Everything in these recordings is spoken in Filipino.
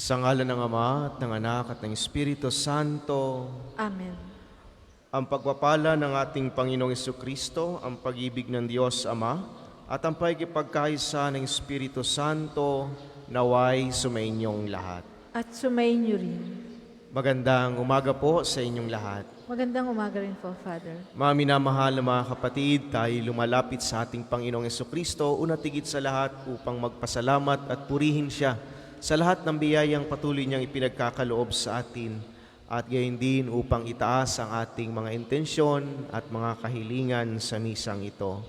Sa ngalan ng Ama at ng Anak at ng Espiritu Santo. Amen. Ang pagpapala ng ating Panginoong Jesucristo, ang pag-ibig ng Diyos Ama, at ang pagkipagkaisa ng Espiritu Santo, naway sumainyong lahat. At sumainyo rin. Magandang umaga po sa inyong lahat. Magandang umaga rin po, Father. Mga minamahal na mga kapatid, tayo lumalapit sa ating Panginoong Jesucristo, una tigit sa lahat upang magpasalamat at purihin Siya sa lahat ng biyayang patuloy niyang ipinagkakaloob sa atin, at gayon din upang itaas ang ating mga intensyon at mga kahilingan sa misang ito.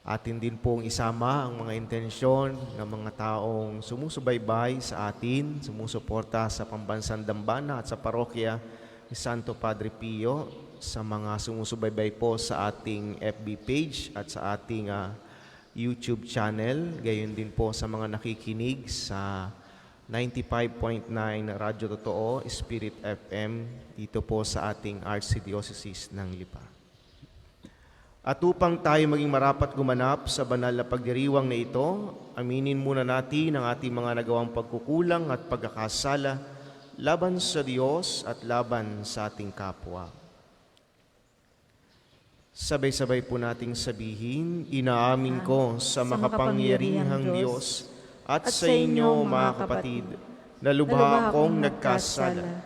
Atin din pong isama ang mga intensyon ng mga taong sumusubaybay sa atin, sumusuporta sa pambansang dambana at sa parokya ni Santo Padre Pio, sa mga sumusubaybay po sa ating FB page at sa ating YouTube channel, gayon din po sa mga nakikinig sa 95.9 Radyo Totoo, Spirit FM, dito po sa ating Archdiocese ng Lipa. At upang tayo maging marapat gumanap sa banal na pagdiriwang na ito, aminin muna natin ang ating mga nagawang pagkukulang at pagkakasala laban sa Diyos at laban sa ating kapwa. Sabay-sabay po nating sabihin, inaamin ko sa makapangyarihang Diyos at sa inyo, mga kapatid, na lubha akong nagkasala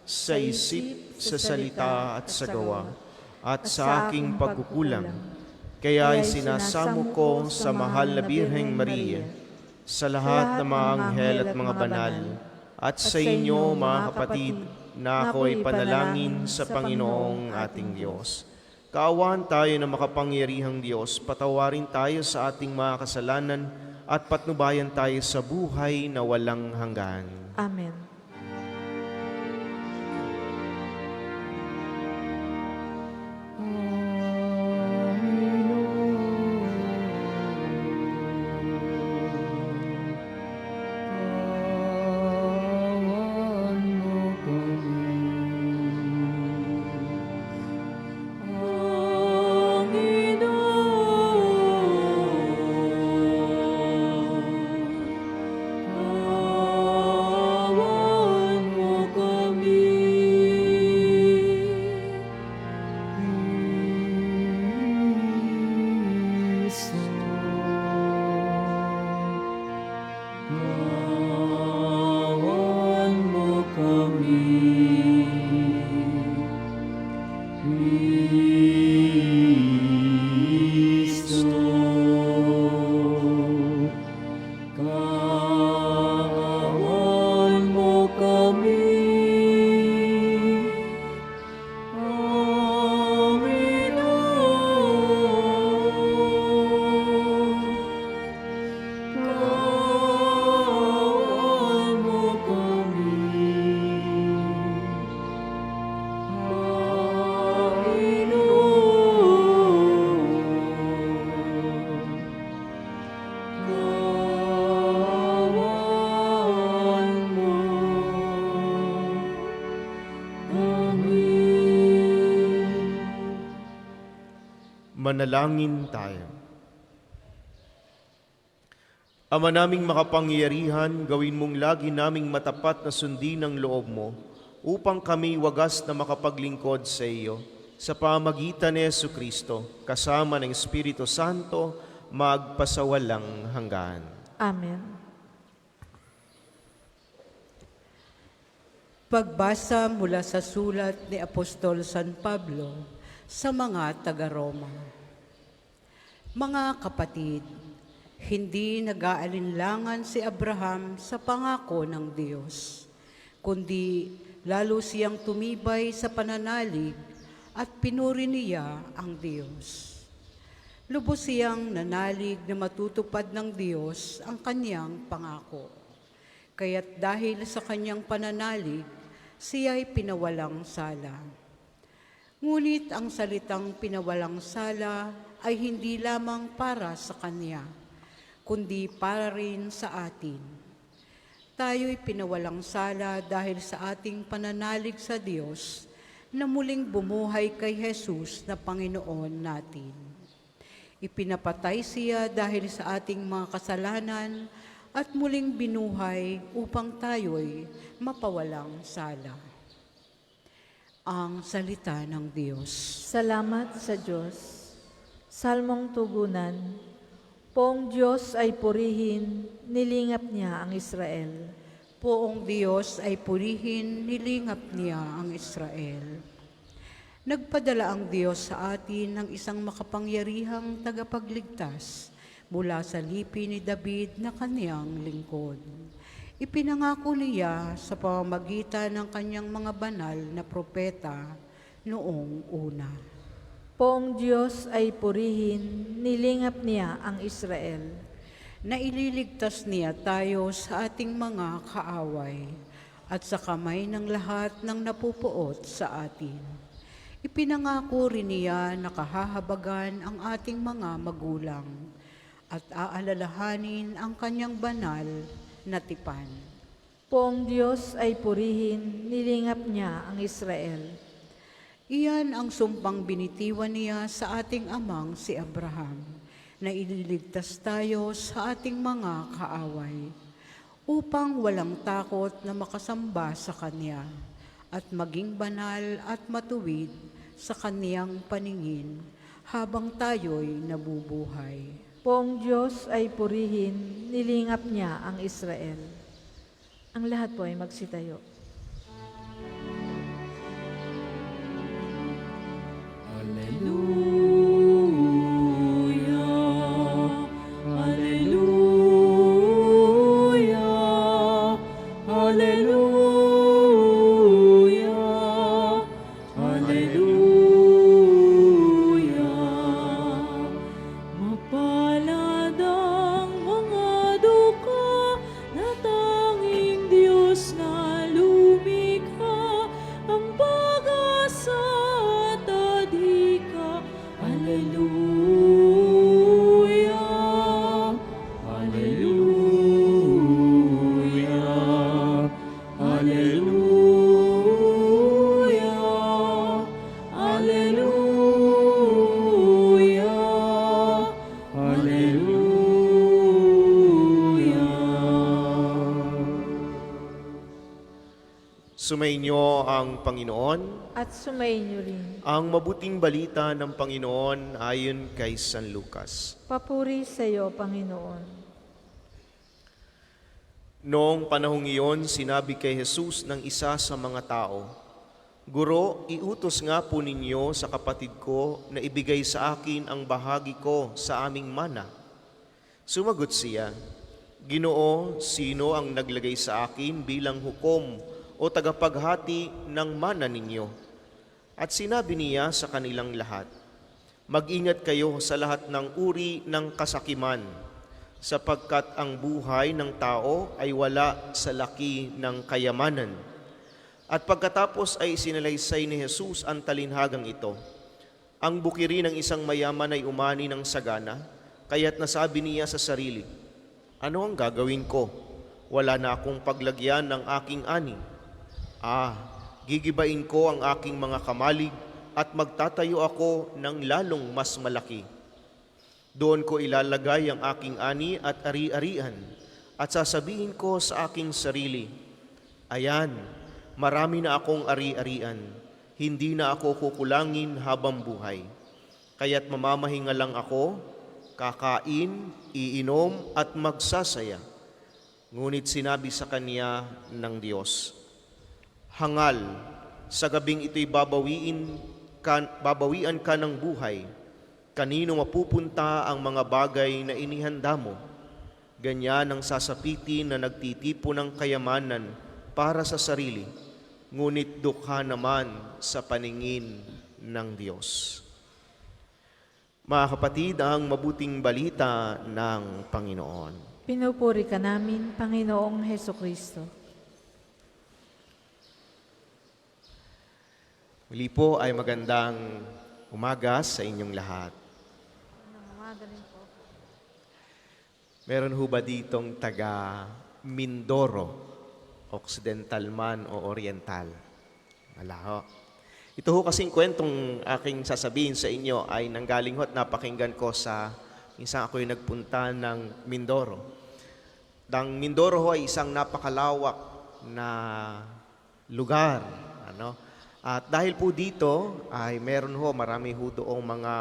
sa isip, sa salita at sa gawa, at sa aking pagkukulang. Kaya isinasamo ko sa mahal na Birheng Maria, sa lahat ng mga anghel at mga banal, at sa inyo, mga kapatid, na ako'y panalangin sa Panginoong ating Diyos. Kaawaan tayo ng makapangyarihang Diyos, patawarin tayo sa ating mga kasalanan at patnubayan tayo sa buhay na walang hanggan. Amen. Manalangin tayo. Ama naming makapangyarihan, gawin mong lagi naming matapat na sundin ang loob mo upang kami wagas na makapaglingkod sa iyo sa pamagitan ni Jesucristo, kasama ng Espiritu Santo, magpasawalang hanggan. Amen. Pagbasa mula sa sulat ni Apostol San Pablo sa mga taga-Roma. Mga kapatid, hindi nag-aalinlangan si Abraham sa pangako ng Diyos, kundi lalo siyang tumibay sa pananalig at pinuri niya ang Diyos. Lubos siyang nanalig na matutupad ng Diyos ang kanyang pangako. Kaya't dahil sa kanyang pananalig, siya'y pinawalang sala. Ngunit ang salitang pinawalang sala ay hindi lamang para sa kanya, kundi para rin sa atin. Tayo'y pinawalang sala dahil sa ating pananalig sa Diyos na muling bumuhay kay Jesus na Panginoon natin. Ipinapatay siya dahil sa ating mga kasalanan at muling binuhay upang tayo'y mapawalang sala. Ang salita ng Diyos. Salamat sa Diyos. Salmong tugunan. Poong Diyos ay purihin, nilingap niya ang Israel. Poong Diyos ay purihin, nilingap niya ang Israel. Nagpadala ang Diyos sa atin ng isang makapangyarihang tagapagligtas mula sa lipi ni David na kaniyang lingkod. Ipinangako niya sa pamamagitan ng kanyang mga banal na propeta noong una. Poong Diyos ay purihin, nilingap niya ang Israel. Na ililigtas niya tayo sa ating mga kaaway at sa kamay ng lahat ng napupuot sa atin. Ipinangako rin niya na kahahabagan ang ating mga magulang at aalalahanin ang kanyang banal na tipan. Poong Diyos ay purihin, nilingap niya ang Israel. Iyan ang sumpang binitiwan niya sa ating amang si Abraham, na ililigtas tayo sa ating mga kaaway, upang walang takot na makasamba sa Kanya at maging banal at matuwid sa Kaniyang paningin habang tayo'y nabubuhay. Poong Diyos ay purihin, nilingap niya ang Israel. Ang lahat po ay magsitayo. Sumainyo ang Panginoon. At sumainyo rin. Ang mabuting balita ng Panginoon ayon kay San Lucas. Papuri sa iyo, Panginoon. Noong panahong iyon, sinabi kay Jesus ng isa sa mga tao, Guro, iutos nga po ninyo sa kapatid ko na ibigay sa akin ang bahagi ko sa aming mana. Sumagot siya, Ginoo, sino ang naglagay sa akin bilang hukom o tagapaghati ng mana ninyo? At sinabi niya sa kanilang lahat, Mag-ingat kayo sa lahat ng uri ng kasakiman, sapagkat ang buhay ng tao ay wala sa laki ng kayamanan. At pagkatapos ay sinalaysay ni Jesus ang talinhagang ito. Ang bukiri ng isang mayaman ay umani ng sagana, kaya't nasabi niya sa sarili, Ano ang gagawin ko? Wala na akong paglagyan ng aking ani. Gigibain ko ang aking mga kamalig at magtatayo ako ng lalong mas malaki. Doon ko ilalagay ang aking ani at ari-arian at sasabihin ko sa aking sarili, Ayan, marami na akong ari-arian, hindi na ako kukulangin habang buhay. Kaya't mamamahinga lang ako, kakain, iinom at magsasaya. Ngunit sinabi sa kanya ng Diyos, Hangal, sa gabing ito'y babawian ka ng buhay. Kanino mapupunta ang mga bagay na inihanda mo? Ganyan ang sasapitin na nagtitipo ng kayamanan para sa sarili, ngunit dukha naman sa paningin ng Diyos. Mga kapatid, ang mabuting balita ng Panginoon. Pinupuri ka namin, Panginoong Hesukristo. Muli po ay magandang umaga sa inyong lahat. Meron ho ba ditong taga Mindoro, Occidental man o Oriental? Wala ho. Ito ho kasing kwentong aking sasabihin sa inyo ay nanggaling ho at napakinggan ko sa minsan ako'y nagpunta ng Mindoro. Ang Mindoro ho ay isang napakalawak na lugar. Ano? At dahil po dito ay meron ho, marami ho doong mga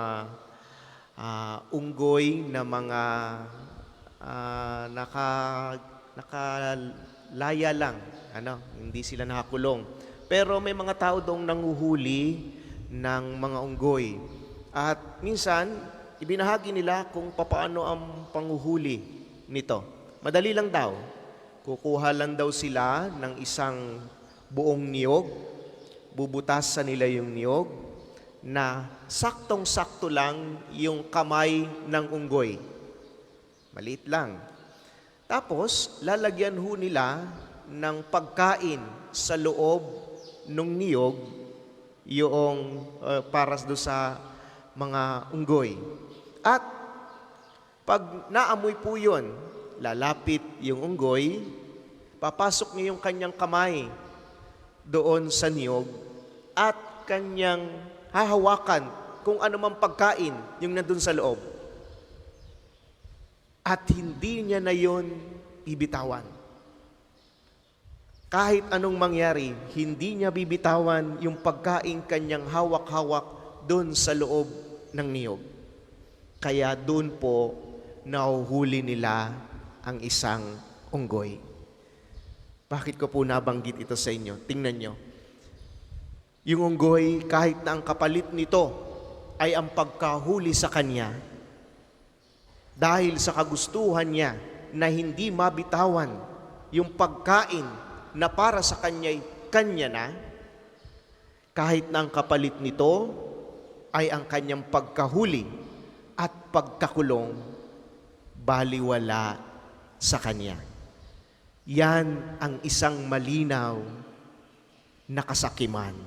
unggoy na mga nakalaya lang. Ano? Hindi sila nakakulong. Pero may mga tao doong nanguhuli ng mga unggoy. At minsan, ibinahagi nila kung papaano ang panguhuli nito. Madali lang daw. Kukuha lang daw sila ng isang buong niyog, bubutasan nila yung niyog, na saktong-sakto lang yung kamay ng unggoy. Maliit lang. Tapos, lalagyan ho nila ng pagkain sa loob ng niyog, yung para doon sa mga unggoy. At pag naamoy po yun, lalapit yung unggoy, papasok niya yung kanyang kamay doon sa niyog at kanyang hahawakan kung ano mang pagkain yung nandun sa loob. At hindi niya na yun bibitawan. Kahit anong mangyari, hindi niya bibitawan yung pagkain kanyang hawak-hawak doon sa loob ng niyog. Kaya doon po nahuhuli nila ang isang unggoy. Bakit ko po nabanggit ito sa inyo? Tingnan nyo. Yung unggoy, kahit na ang kapalit nito ay ang pagkahuli sa kanya, dahil sa kagustuhan niya na hindi mabitawan yung pagkain na para sa kanya'y kanya na, kahit na ang kapalit nito ay ang kanyang pagkahuli at pagkakulong, baliwala sa kanya. Yan ang isang malinaw na kasakiman.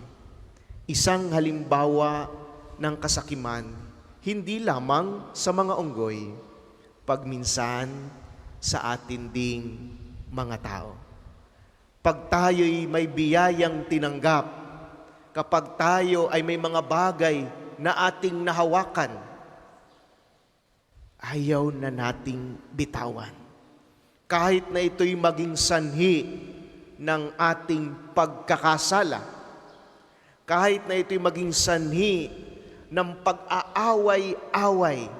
Isang halimbawa ng kasakiman, hindi lamang sa mga unggoy, pagminsan sa atin ding mga tao. Pag tayo'y may biyayang tinanggap, kapag tayo ay may mga bagay na ating nahawakan, ayaw na nating bitawan. Kahit na ito'y maging sanhi ng ating pagkakasala, kahit na ito'y maging sanhi ng pag-aaway-away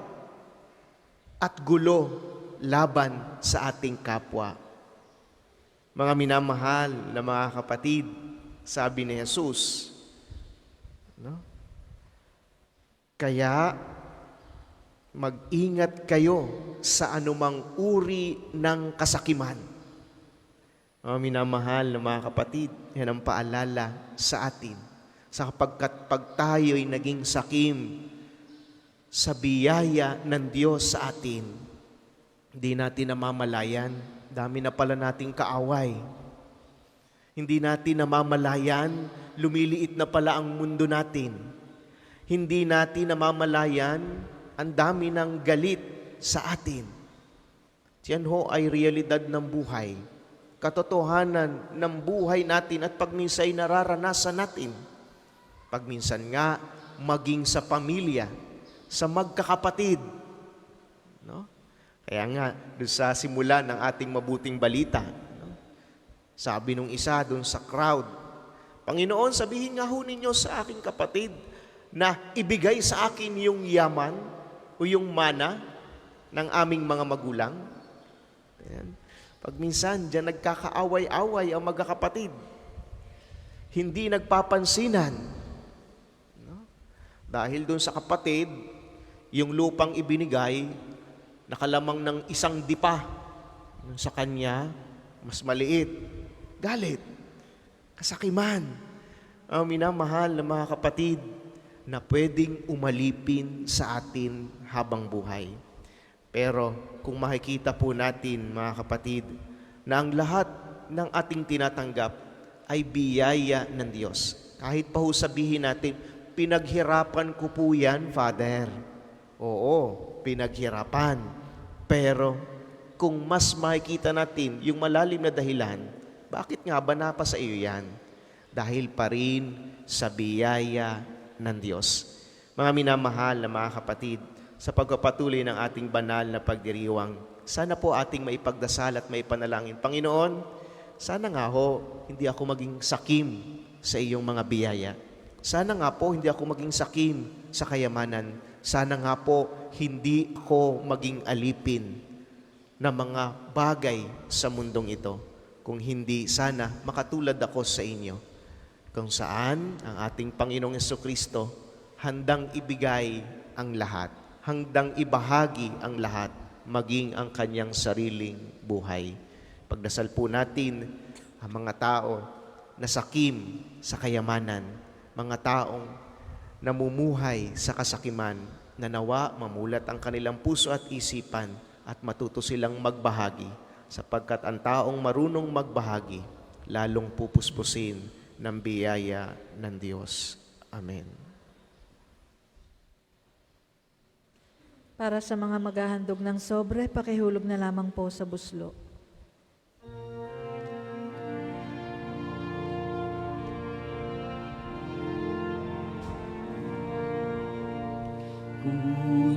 at gulo laban sa ating kapwa. Mga minamahal na mga kapatid, sabi ni Jesus, no? Kaya mag-ingat kayo sa anumang uri ng kasakiman. Mga minamahal na mga kapatid, yan ang paalala sa atin. Sapagkat pag tayo'y naging sakim sa biyaya ng Diyos sa atin, hindi natin namamalayan, dami na pala nating kaaway. Hindi natin namamalayan, lumiliit na pala ang mundo natin. Hindi natin namamalayan, ang dami ng galit sa atin. Yan ho ay realidad ng buhay. Katotohanan ng buhay natin at pagminsay nararanasan natin. Pagminsan nga, maging sa pamilya, sa magkakapatid. No? Kaya nga, doon sa simula ng ating mabuting balita, no? Sabi nung isa doon sa crowd, Panginoon, sabihin nga ho ninyo sa aking kapatid na ibigay sa akin yung yaman o yung mana ng aming mga magulang. Ayan. Pag minsan, dyan nagkakaaway-away ang magkakapatid. Hindi nagpapansinan. No? Dahil doon sa kapatid, yung lupang ibinigay, nakalamang ng isang dipa. Sa kanya, mas maliit. Galit. Kasakiman. Ang minamahal na mga kapatid na pwedeng umalipin sa atin habang buhay. Pero kung makikita po natin, mga kapatid, na ang lahat ng ating tinatanggap ay biyaya ng Diyos. Kahit pa ho sabihin natin, pinaghirapan ko po yan, Father. Oo, pinaghirapan. Pero kung mas makikita natin yung malalim na dahilan, bakit nga ba napa sa iyo yan? Dahil pa rin sa biyaya ng Diyos. Mga minamahal na mga kapatid, sa pagpapatuloy ng ating banal na pagdiriwang, Sana po ating maipagdasal at maipanalangin. Panginoon, sana nga ho, hindi ako maging sakim sa iyong mga biyaya. Sana nga po, hindi ako maging sakim sa kayamanan. Sana nga po, hindi ako maging alipin na mga bagay sa mundong ito. Kung hindi, sana makatulad ako sa inyo. Kung saan ang ating Panginoong Jesucristo handang ibigay ang lahat, handang ibahagi ang lahat, maging ang kanyang sariling buhay. Pagdasal po natin ang mga tao na sakim sa kayamanan, mga taong namumuhay sa kasakiman, na nawa mamulat ang kanilang puso at isipan at matuto silang magbahagi, sapagkat ang taong marunong magbahagi, lalong pupuspusin ng biyaya ng Diyos. Amen. Para sa mga maghahandog ng sobre, pakihulog na lamang po sa buslo.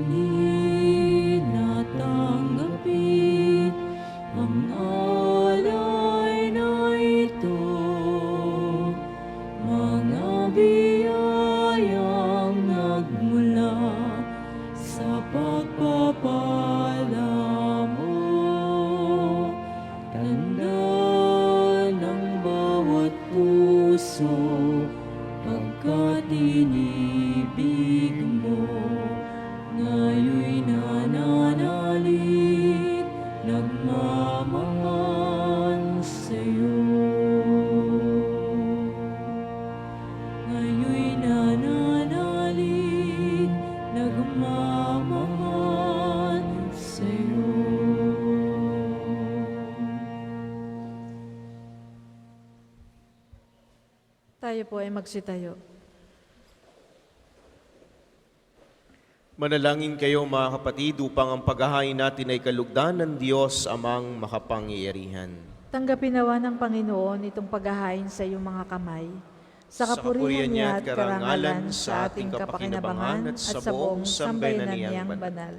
Ngunit natanggapin ang alay na ito, mga biyayang nagmula sa pagpapala mo. Tanda ng bawat puso, pagkat inibig mo. Ngayon'y nananalig, nagmamahal sa'yo. Ngayon'y nananalig, nagmamahal sa'yo. Tayo po ay magsitayo. Manalangin kayo mga kapatid upang ang paghahain natin ay kalugdan ng Diyos amang makapangyarihan. Tanggapin nawa ng Panginoon itong paghahain sa iyong mga kamay, sa kapurihan niya at karangalan sa ating kapakinabangan at sa buong sambayanan niyang banal.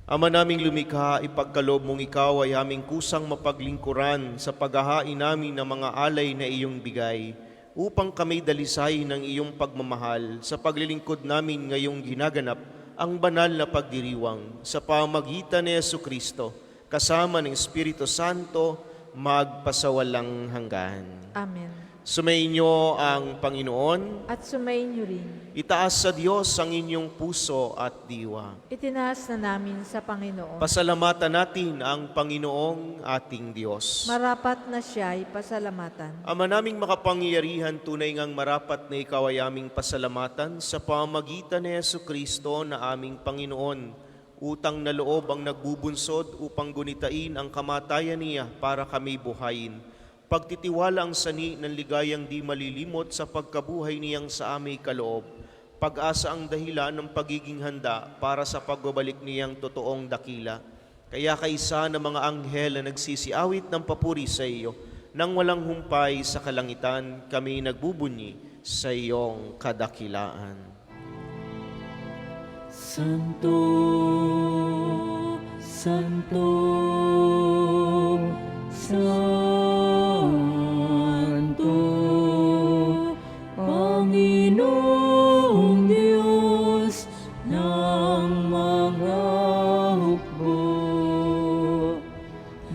Ama naming lumikha, ipagkaloob mong ikaw ay aming kusang mapaglingkuran sa paghahain namin ng mga alay na iyong bigay, upang kami dalisay ng iyong pagmamahal sa paglilingkod namin ngayong ginaganap ang banal na pagdiriwang sa pamagitan ni Jesucristo, kasama ng Espiritu Santo, magpasawalang hanggan. Amen. Sumainyo ang Panginoon. At sumayin niyo rin. Itaas sa Diyos ang inyong puso at diwa. Itinaas na namin sa Panginoon. Pasalamatan natin ang Panginoong ating Diyos. Marapat na siya ay pasalamatan. Ama naming makapangyarihan, tunay ngang marapat na ikaw ay aming pasalamatan sa pamagitan ni Jesucristo na aming Panginoon. Utang na loob ang nagbubunsod upang gunitain ang kamatayan niya para kami buhayin. Pagtitiwala ang sani ng ligayang di malilimot sa pagkabuhay niyang sa aming kaloob. Pag-asa ang dahilan ng pagiging handa para sa pagbabalik niyang totoong dakila. Kaya kaisa ng mga anghel na nagsisiawit ng papuri sa iyo, nang walang humpay sa kalangitan, kami nagbubunyi sa iyong kadakilaan. Santo, Santo, Santo, Panginoong Diyos ng mga hukbo.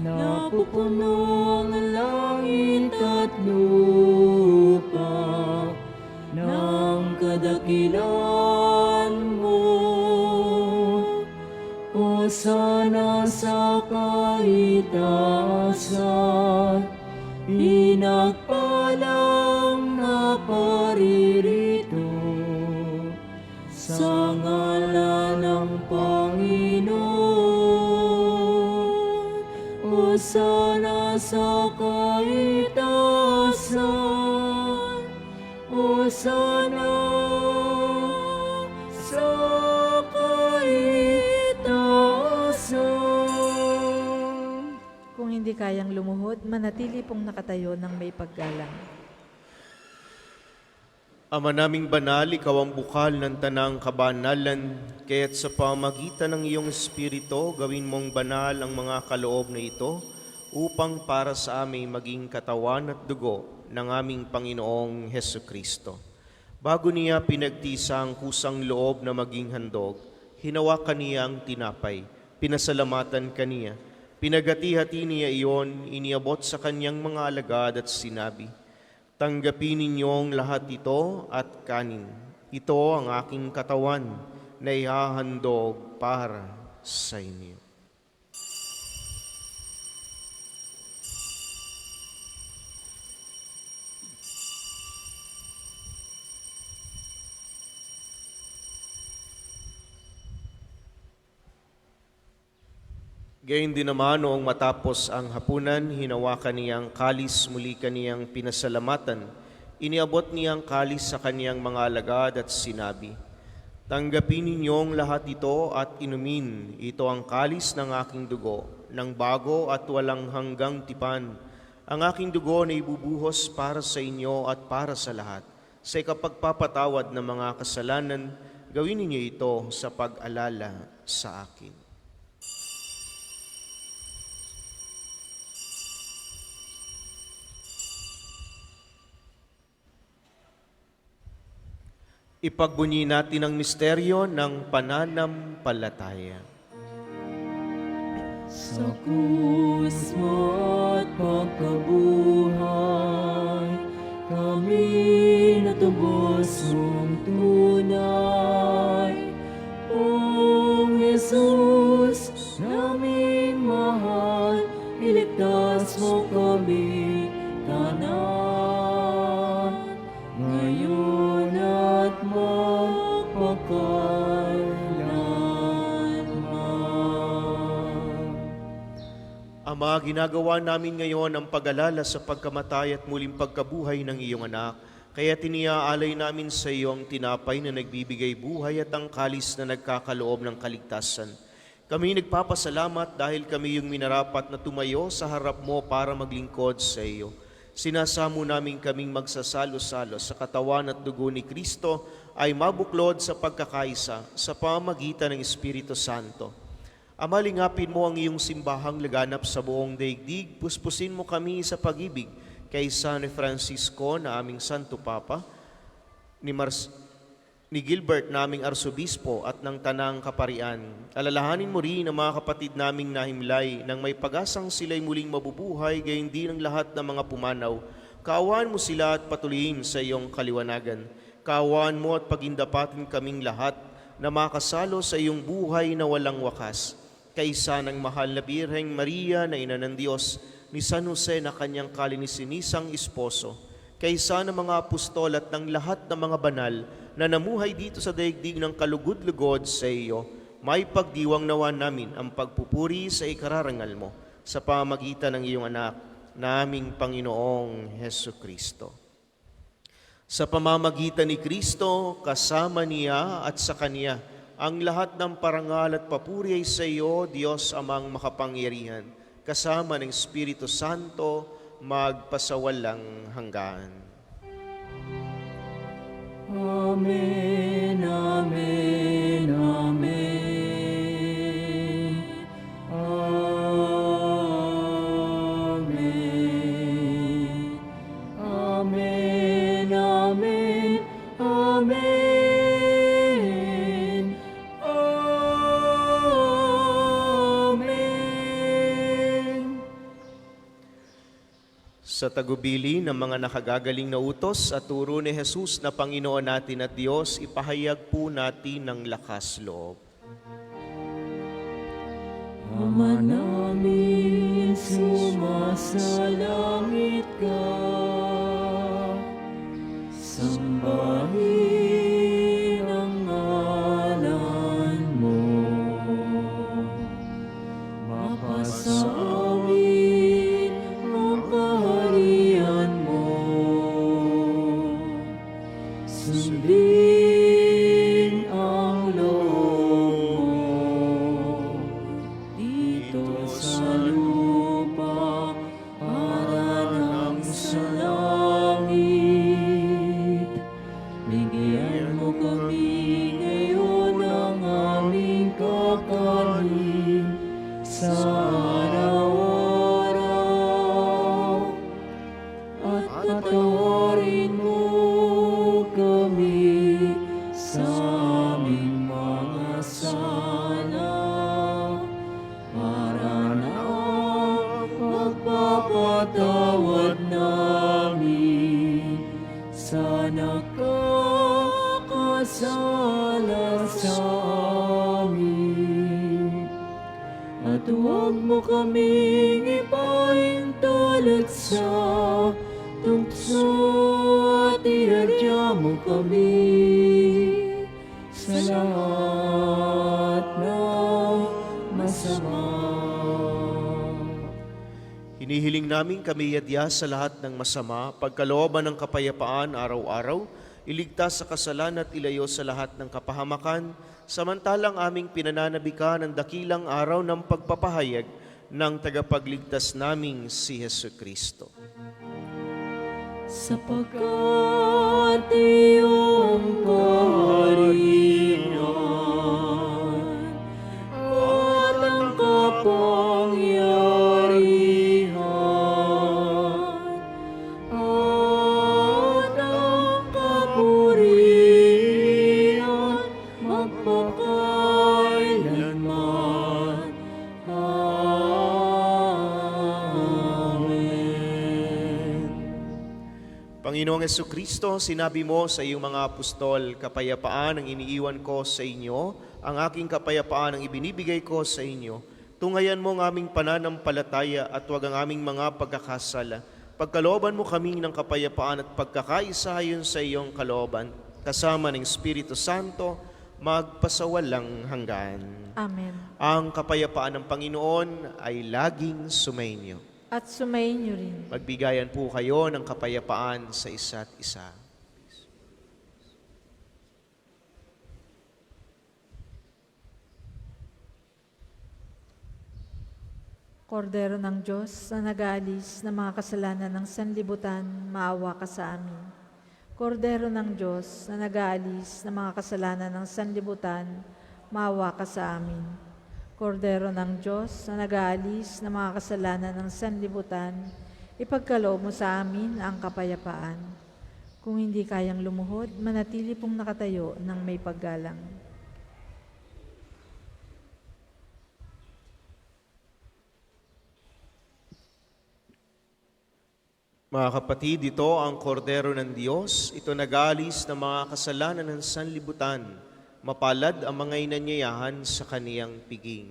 Napupuno ang langit at lupa ng kadakilan mo. Hosana sa kaitaasan, pinagpalang naparirito sa ngalan ng Panginoon. Hosana sa kaitaasan, Hosana sa kaitaasan. Kung hindi kayang lumuhod, manatili pong nakatayo ng may paggalang. Ama naming banal, ikaw ang bukal ng tanang kabanalan, kaya't sa pamagitan ng iyong Espiritu, gawin mong banal ang mga kaloob na ito, upang para sa amin maging katawan at dugo ng aming Panginoong Hesukristo. Bago niya pinagtisa ang kusang loob na maging handog, hinawakan niya ang tinapay, pinasalamatan kaniya, pinagati-hati niya iyon, iniabot sa kanyang mga alagad at sinabi, "Tanggapin ninyong lahat ito at kanin. Ito ang aking katawan na ihahandog para sa inyo." Gayun din naman noong matapos ang hapunan, hinawakan niyang kalis, muli kaniyang pinasalamatan. Iniabot niyang kalis sa kaniyang mga alagad at sinabi, "Tanggapin ninyong lahat ito at inumin. Ito ang kalis ng aking dugo, ng bago at walang hanggang tipan. Ang aking dugo na ibubuhos para sa inyo at para sa lahat. Sa ikapagpapatawad ng mga kasalanan, gawin ninyo ito sa pag-alala sa akin." Ipagbunyi natin ang misteryo ng pananampalataya. Sa krus mo at pagkabuhay, kami natubos mong tunay. O Jesus, naming mahal, iligtas mo kami tanan. Ngayon at magpakailanman. Ama, ginagawa namin ngayon ang pag-alala sa pagkamatay at muling pagkabuhay ng iyong anak. Kaya tiniaalay namin sa iyo ang tinapay na nagbibigay buhay at ang kalis na nagkakaloob ng kaligtasan. Kami nagpapasalamat dahil kami yung minarapat na tumayo sa harap mo para maglingkod sa iyo. Sinasamo namin kaming magsasalo-salo sa katawan at dugo ni Kristo ay mabuklod sa pagkakaisa sa pamamagitan ng Espiritu Santo. Ama, lingapin mo ang iyong simbahang laganap sa buong daigdig. Puspusin mo kami sa pag-ibig kay San Francisco na aming Santo Papa, ni Gilbert naming Arsobispo at ng Tanang Kaparian. Alalahanin mo rin ang mga kapatid naming nahimlay nang may pag-asang sila'y muling mabubuhay, gayon din ang lahat ng mga pumanaw. Kaawaan mo sila at patuloyin sa iyong kaliwanagan. Kaawaan mo at pagindapatin kaming lahat na makasalo sa iyong buhay na walang wakas. Kaysa ng mahal na Birheng Maria na Ina ng Diyos, ni San Jose na kanyang kalininisang esposo, kaysa ng mga apostol at ng lahat ng mga banal na namuhay dito sa daigdig ng kalugod-lugod sa iyo, may pagdiwang nawa namin ang pagpupuri sa ikararangal mo sa pamagitan ng iyong anak, naming Panginoong Hesukristo. Sa pamamagitan ni Kristo, kasama niya at sa Kanya, ang lahat ng parangal at papuri ay sa iyo, Diyos Amang makapangyarihan, kasama ng Espiritu Santo, magpasawalang hanggan. Amen, amen, amen. Amen. Amen, amen, amen. Amen. Sa tagubili ng mga nakagagaling na utos at turo ni Jesus na Panginoon natin at Diyos, ipahayag po natin ng lakas loob. Ama namin, sumasalangit ka. Sambahin ang ngalan mo. Mapasa amin ang kaharian mo. Sundin ang loob mo dito sa lupa para ng sa langit. Patawarin mo kami sa aming mga sala, para na magpapatawad namin sa nakakasala sa amin. At huwag mo kaming ipahintulot sa tukso, at iradya mo kami sa lahat ng masama. Hinihiling namin kami yadya sa lahat ng masama, pagkalooban ng kapayapaan araw-araw, iligtas sa kasalan at ilayo sa lahat ng kapahamakan, samantalang aming pinananabikan ang dakilang araw ng pagpapahayag ng tagapagligtas naming si Jesucristo. Sapagkat iyong kaharian at ang kapangyarihan at ang kapurihan magpakailanman. Amen. Panginoong Jesucristo, sinabi mo sa iyong mga apostol, kapayapaan ang iniiwan ko sa inyo, ang aking kapayapaan ang ibinibigay ko sa inyo. Tungayan mo ang aming pananampalataya at huwag ang aming mga pagkakasala. Pagkalooban mo kaming ng kapayapaan at pagkakaisa ayon sa iyong kalooban, kasama ng Espiritu Santo, magpasawalang hanggan. Amen. Ang kapayapaan ng Panginoon ay laging sumainyo. At sumayin niyo rin. Magbigayan po kayo ng kapayapaan sa isa't isa. Kordero ng Diyos na nag-aalis ng mga kasalanan ng sanlibutan, maawa ka sa amin. Kordero ng Diyos na nag-aalis ng mga kasalanan ng sanlibutan, maawa ka sa amin. Kordero ng Diyos na nag-aalis ng mga kasalanan ng sanlibutan, ipagkaloob mo sa amin ang kapayapaan. Kung hindi kayang lumuhod, manatili pong nakatayo ng may paggalang. Mga kapatid, ito ang kordero ng Diyos. Ito nag-aalis ng mga kasalanan ng sanlibutan. Mapalad ang mga inanyayahan sa kaniyang piging.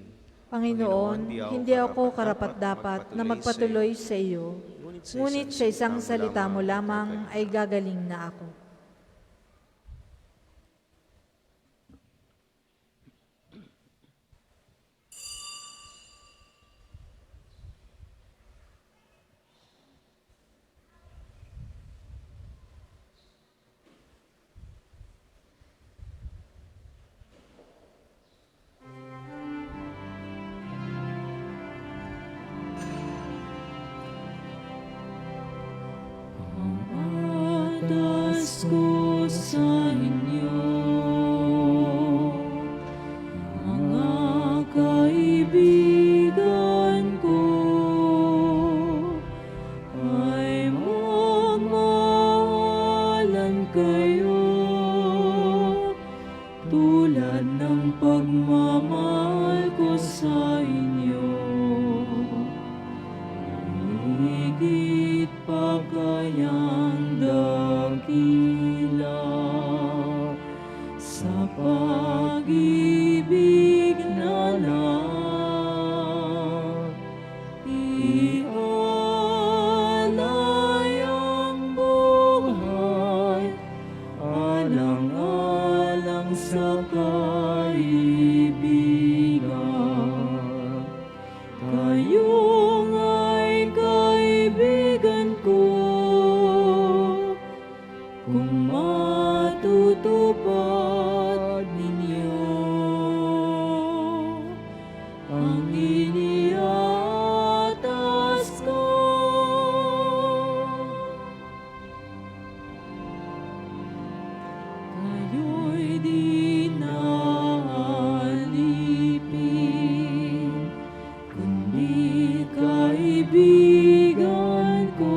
Panginoon, hindi ako karapat-dapat na magpatuloy sa iyo, ngunit sa isang salita mo lamang ay gagaling na ako. Atas ko sa inyo, mga kaibigan ko, ay magmahalan kayo tulad ng pagmamahal ko sa inyo. Higit pa kayang dakila sa pag-ibig na lang, ialay ang buhay alang-alang sa kaibigan. Kayo nga'y kaibigan ko, kung matutupad ninyo ang iniatas ko. Kayo'y di naalipin, kundi kaibigan ko.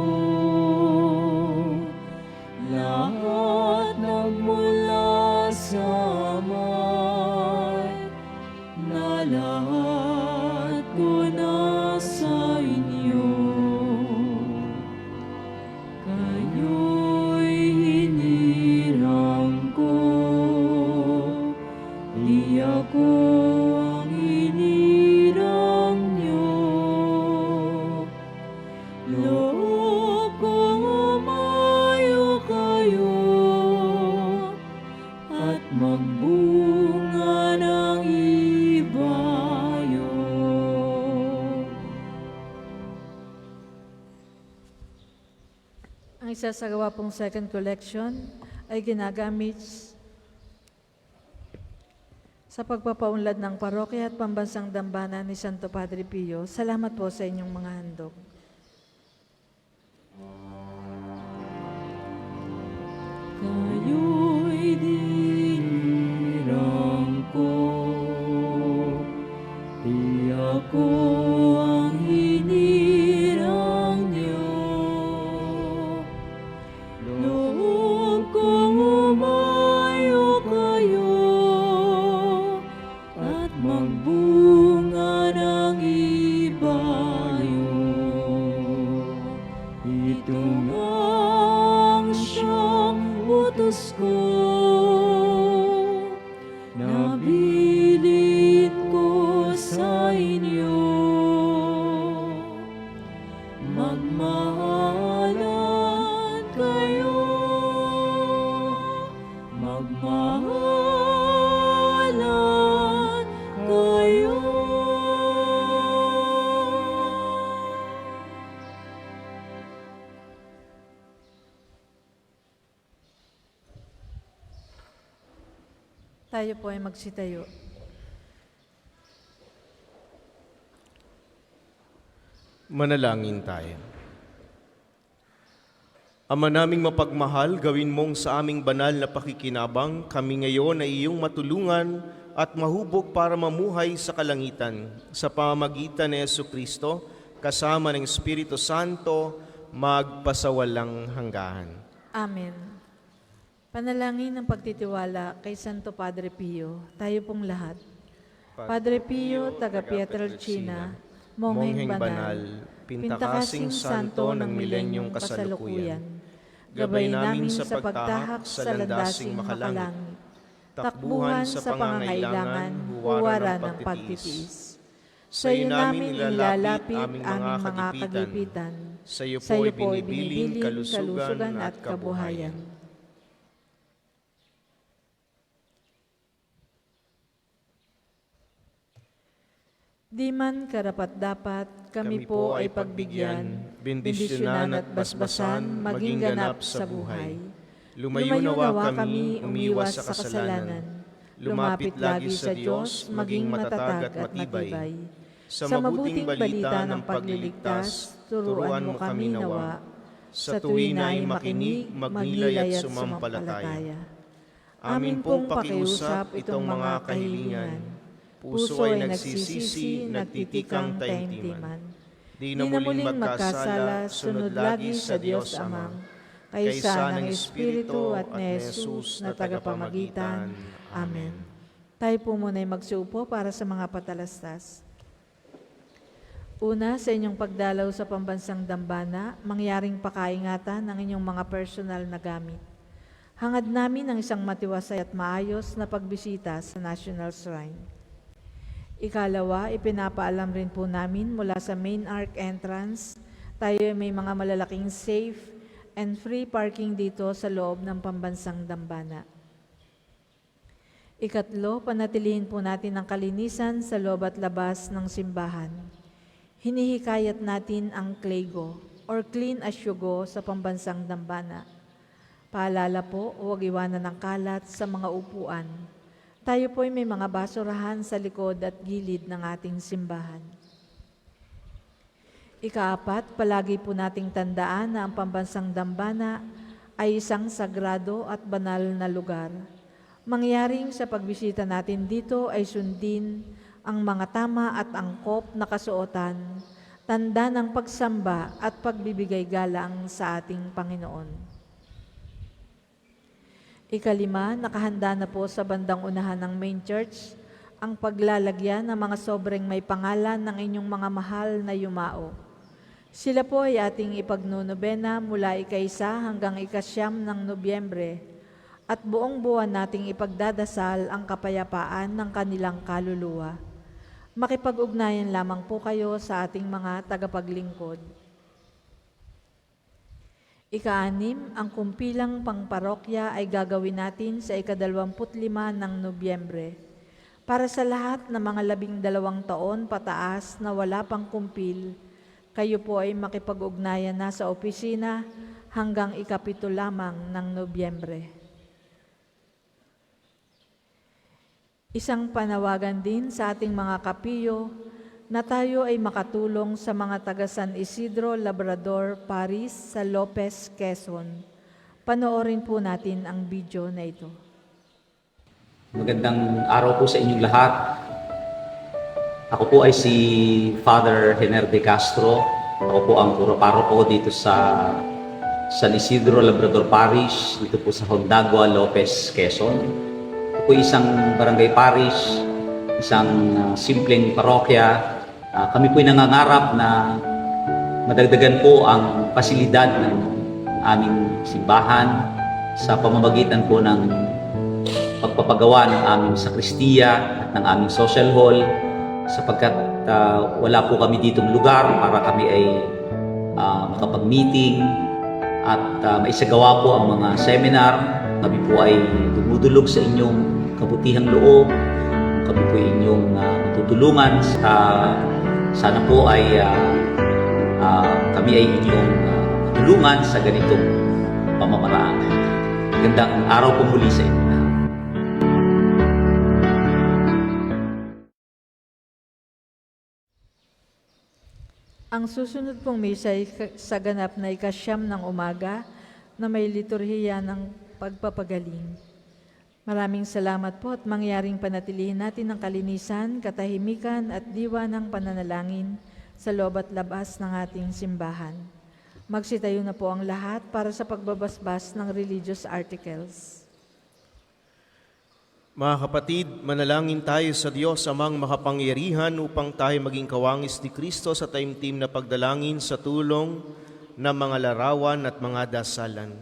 Ang isasagawa pong second collection ay ginagamit sa pagpapaunlad ng parokya at pambansang dambana ni Santo Padre Pio. Salamat po sa inyong mga handog. Kayo'y dinirang ko, di ako ang hinirang niyo. Loob kong umayo kayo at magbunga ng ibayo. Ito ang siyang utos ko, nabilit ko sa inyo. Magmahalan kayo, magmahalan kayo. Tayo po ay magsitayo. Manalangin tayo. Ama naming mapagmahal, gawin mong sa aming banal na pakikinabang, kami ngayon ay iyong matulungan at mahubog para mamuhay sa kalangitan. Sa pamamagitan ni Jesucristo, kasama ng Espiritu Santo, magpasawalang hanggahan. Amen. Panalangin ng pagtitiwala kay Santo Padre Pio, tayo pong lahat. Padre Pio, taga Pietrelcina, Mongheng Banal, Pintakasing Santo ng Milenyong Kasalukuyan, gabay namin sa pagtahak sa landasing makalangit, takbuhan sa pangangailangan, huwaran ng pagtitiis. Sa iyo namin inilalapit aming mga kagipitan, sa iyo po binibiling kalusugan at kabuhayan. Di man karapat-dapat, kami po ay pagbigyan, bendisyonan at basbasan, maging ganap sa buhay. Lumayo nawa kami, umiwas sa kasalanan. Lumapit lagi sa Diyos, maging matatag at matibay. Sa mabuting balita ng pagliligtas, turuan mo kami nawa. Sa tuwi na ay makinig, magnilay at sumampalataya. Amin pong pakiusap itong mga kahilingan. Puso ay nagsisisi, nagtitikang taimtiman. Di na muling magkasala, sunod lagi sa Diyos Amang, kaysa ng Espiritu at ni Jesus na tagapamagitan. Amen. Tayo po muna ay magsuupo para sa mga patalastas. Una, sa inyong pagdalaw sa pambansang dambana, mangyaring pakaingatan ng inyong mga personal na gamit. Hangad namin ang isang matiwasay at maayos na pagbisita sa National Shrine. Ikalawa, ipinapaalam rin po namin mula sa main arc entrance, tayo ay may mga malalaking safe and free parking dito sa loob ng pambansang dambana. Ikatlo, panatilihin po natin ang kalinisan sa loob at labas ng simbahan. Hinihikayat natin ang CLEGO or Clean as You Go sa pambansang dambana. Paalala po, huwag iwanan ng kalat sa mga upuan. Tayo po ay may mga basurahan sa likod at gilid ng ating simbahan. Ikaapat, palagi po nating tandaan na ang pambansang dambana ay isang sagrado at banal na lugar. Mangyaring sa pagbisita natin dito ay sundin ang mga tama at angkop na kasuotan, tanda ng pagsamba at pagbibigay galang sa ating Panginoon. Ikalima, nakahanda na po sa bandang unahan ng main church ang paglalagyan ng mga sobrang may pangalan ng inyong mga mahal na yumao. Sila po ay ating ipagnunobena mula ika-1 hanggang ika-9 ng Nobyembre at buong buwan nating ipagdadasal ang kapayapaan ng kanilang kaluluwa. Makipag-ugnayan lamang po kayo sa ating mga tagapaglingkod. Ika-6, ang kumpilang pangparokya ay gagawin natin sa ika-25 ng Nobyembre. Para sa lahat ng mga 12 taon pataas na wala pang kumpil, kayo po ay makipag-ugnayan na sa opisina hanggang ikapito lamang ng Nobyembre. Isang panawagan din sa ating mga kapiyo na tayo ay makatulong sa mga taga San Isidro, Labrador, Paris sa Lopez, Quezon. Panoorin po natin ang video na ito. Magandang araw po sa inyong lahat. Ako po ay si Father Hener de Castro. Ako po ang puro-paroko dito sa San Isidro, Labrador Parish, dito po sa Hondagua, Lopez, Quezon. Ito po isang barangay parish, isang simpleng parokya. Kami po ay nangangarap na madagdagan po ang pasilidad ng aming simbahan sa pamamagitan po ng pagpapagawa ng aming sakristiya at ng aming social hall sapagkat wala po kami ditong lugar para kami ay makapag-meeting at maisagawa po ang mga seminar. Kami po ay dumudulog sa inyong kabutihang loob. Kami po ay inyong tutulungan sa sana po ay kami ay inyong tulungan sa ganitong pamamaraan. Magandang araw po muli sa inyo. Ang susunod pong misa ay sa ganap na ikasyam ng umaga na may liturhiya ng pagpapagaling. Maraming salamat po at mangyaring panatilihin natin ang kalinisan, katahimikan at diwa ng pananalangin sa loob at labas ng ating simbahan. Magsitayo na po ang lahat para sa pagbabasbas ng religious articles. Mga kapatid, manalangin tayo sa Diyos amang makapangyarihan upang tayo maging kawangis ni Kristo sa taimtim na pagdalangin sa tulong ng mga larawan at mga dasalan.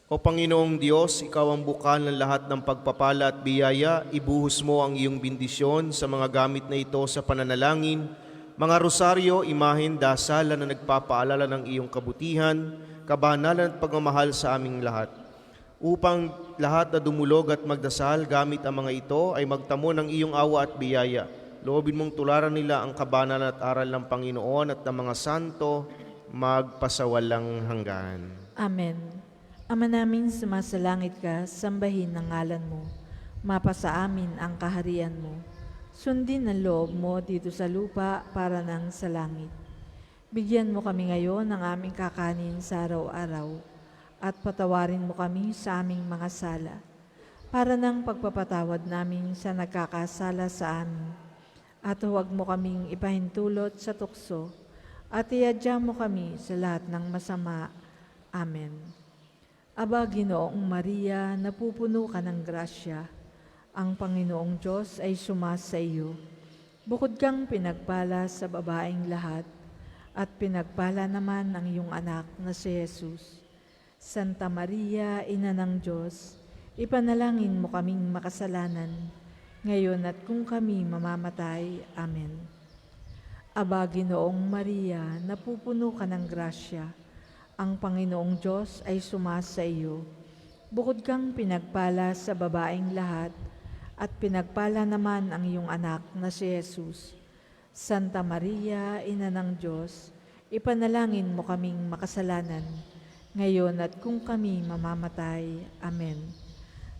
O Panginoong Diyos, Ikaw ang bukal ng lahat ng pagpapala at biyaya, ibuhos mo ang iyong bendisyon sa mga gamit na ito sa pananalangin, mga rosaryo, imahen, dasalan na nagpapaalala ng iyong kabutihan, kabanalan at pagmamahal sa aming lahat. Upang lahat na dumulog at magdasal gamit ang mga ito ay magtamo ng iyong awa at biyaya. Loobin mong tularan nila ang kabanalan at aral ng Panginoon at ng mga santo magpasawalang hanggan. Amen. Ama namin, sumasalangit ka, sambahin ang ngalan mo. Mapasa amin ang kaharian mo. Sundin ang loob mo dito sa lupa para nang sa langit. Bigyan mo kami ngayon ng aming kakanin sa araw-araw at patawarin mo kami sa aming mga sala para nang pagpapatawad namin sa nagkakasala sa amin. At huwag mo kaming ipahintulot sa tukso at iadya mo kami sa lahat ng masama. Amen. Aba, Ginoong Maria, napupuno ka ng grasya. Ang Panginoong Diyos ay sumasa iyo. Bukod kang pinagpala sa babaeng lahat, at pinagpala naman ang iyong anak na si Jesus. Santa Maria, Ina ng Diyos, ipanalangin mo kaming makasalanan, ngayon at kung kami mamamatay. Amen. Aba, Ginoong Maria, napupuno ka ng grasya. Ang Panginoong Diyos ay sumasa iyo. Bukod kang pinagpala sa babaeng lahat, at pinagpala naman ang iyong anak na si Jesus. Santa Maria, Ina ng Diyos, ipanalangin mo kaming makasalanan, ngayon at kung kami mamamatay. Amen.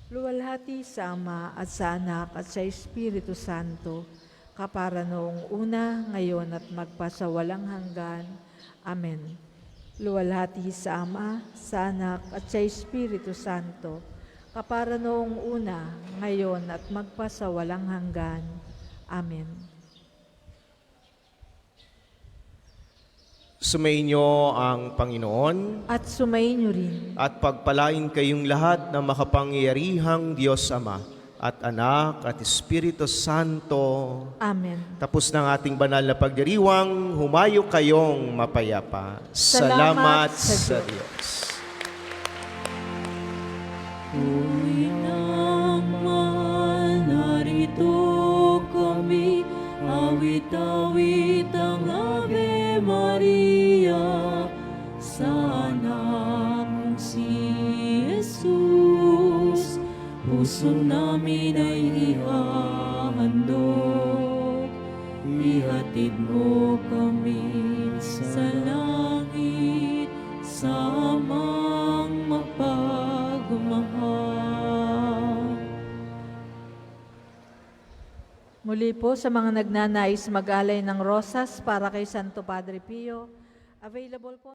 Luwalhati sa Ama at sa Anak at sa Espiritu Santo, kapara noong una, ngayon at magpasawalang hanggan. Amen. Luwalhati sa Ama, sa Anak at sa Espiritu Santo, kapara noong una, ngayon at magpasawalang hanggan. Amen. Sumainyo ang Panginoon At sumainyo rin at pagpalain kayong lahat ng makapangyarihang Diyos Ama at Anak at Espiritu Santo. Amen. Tapos ng ating banal na pagdiriwang, humayo kayong mapayapa. Salamat Salamat sa sa Diyos. Diyos. Uwi ng mahal, narito kami, awit-awit ang Ave Maria, sa anak mong si Jesus, puso namin ay ihahandog, ihatid mo kami sa langit, sa Amang mapagmahal. Muli po sa mga nagnanais mag-alay ng rosas para kay Santo Padre Pio, available po